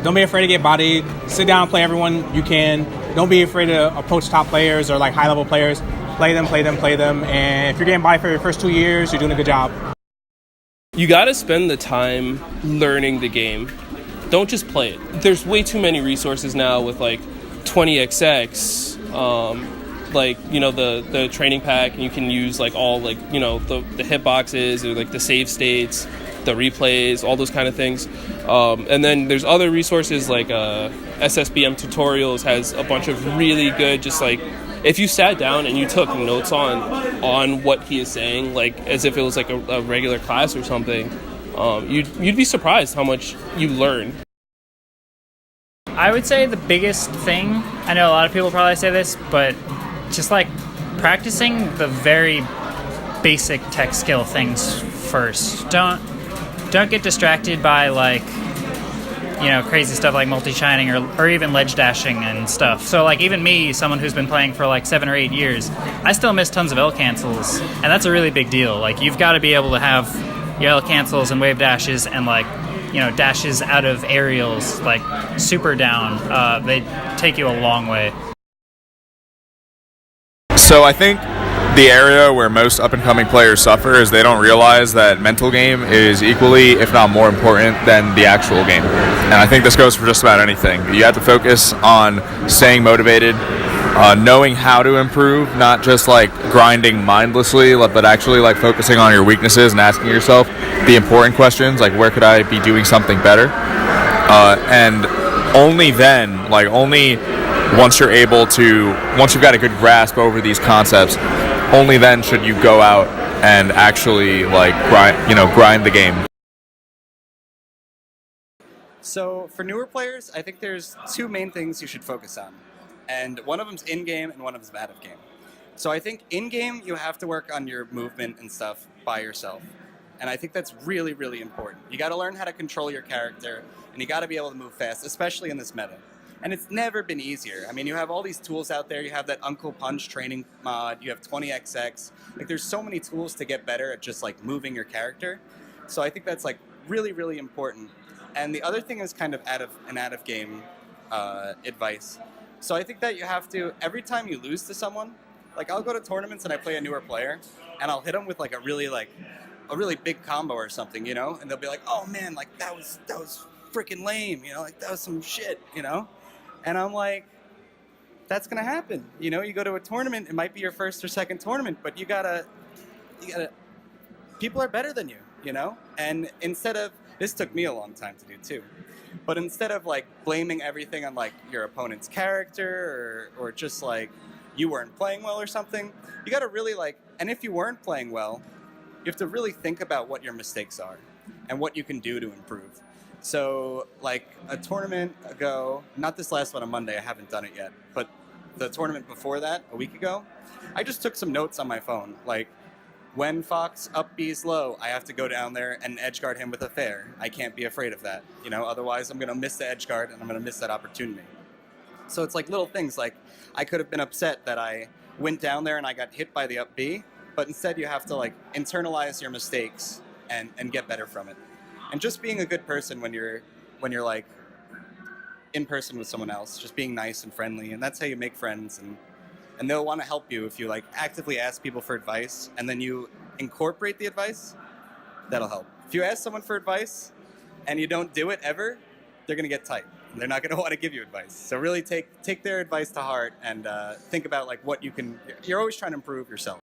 Don't be afraid to get bodied. Sit down and play everyone you can. Don't be afraid to approach top players or like high-level players. Play them. And if you're getting bodied for your first 2 years, you're doing a good job. You gotta spend the time learning the game. Don't just play it. There's way too many resources now with like 20XX, like, you know, the training pack, and you can use like all like, you know, the hitboxes or like the save states, the replays, all those kind of things. And then there's other resources like SSBM tutorials has a bunch of really good, just like, if you sat down and you took notes on what he is saying, like as if it was like a regular class or something, you'd be surprised how much you learn. I would say the biggest thing, I know a lot of people probably say this, but just like practicing the very basic tech skill things first. Don't get distracted by like, you know, crazy stuff like multi-shining or even ledge dashing and stuff. So like even me, someone who's been playing for like 7 or 8 years, I still miss tons of L cancels, and that's a really big deal. Like you've got to be able to have your L cancels and wave dashes and like, you know, dashes out of aerials, like super down. They take you a long way. So I think the area where most up-and-coming players suffer is they don't realize that mental game is equally, if not more important than the actual game. And I think this goes for just about anything. You have to focus on staying motivated, knowing how to improve, not just like grinding mindlessly, but actually like focusing on your weaknesses and asking yourself the important questions, like where could I be doing something better? And only then, like only once you've got a good grasp over these concepts, only then should you go out and actually like grind the game. So for newer players, I think there's 2 main things you should focus on. And one of them's in-game and one of them's out of game. So I think in-game you have to work on your movement and stuff by yourself. And I think that's really, really important. You got to learn how to control your character, and you got to be able to move fast, especially in this meta. And it's never been easier. I mean, you have all these tools out there. You have that Uncle Punch training mod. You have 20XX. Like, there's so many tools to get better at just, like, moving your character. So I think that's, like, really, really important. And the other thing is kind of out of game advice. So I think that you have to, every time you lose to someone, like, I'll go to tournaments and I play a newer player, and I'll hit them with, like, a really big combo or something, you know? And they'll be like, oh, man, like, that was freaking lame, you know? Like, that was some shit, you know? And I'm like, that's gonna happen. You know, you go to a tournament, it might be your first or second tournament, but you gotta, people are better than you, you know? And instead of, this took me a long time to do too, but instead of like blaming everything on like your opponent's character or just like you weren't playing well or something, you gotta really like, and if you weren't playing well, you have to really think about what your mistakes are and what you can do to improve. So, like, a tournament ago, not this last one on Monday, I haven't done it yet, but the tournament before that, a week ago, I just took some notes on my phone. Like, when Fox up B's low, I have to go down there and edgeguard him with a fair. I can't be afraid of that, you know? Otherwise, I'm going to miss the edgeguard, and I'm going to miss that opportunity. So it's like little things, like, I could have been upset that I went down there and I got hit by the up B, but instead you have to, like, internalize your mistakes and get better from it. And just being a good person when you're like in person with someone else, just being nice and friendly, and that's how you make friends, and they'll want to help you if you like actively ask people for advice and then you incorporate the advice. That'll help. If you ask someone for advice and you don't do it ever, they're gonna get tight. They're not gonna want to give you advice. So really take their advice to heart and think about like what you can. You're always trying to improve yourself.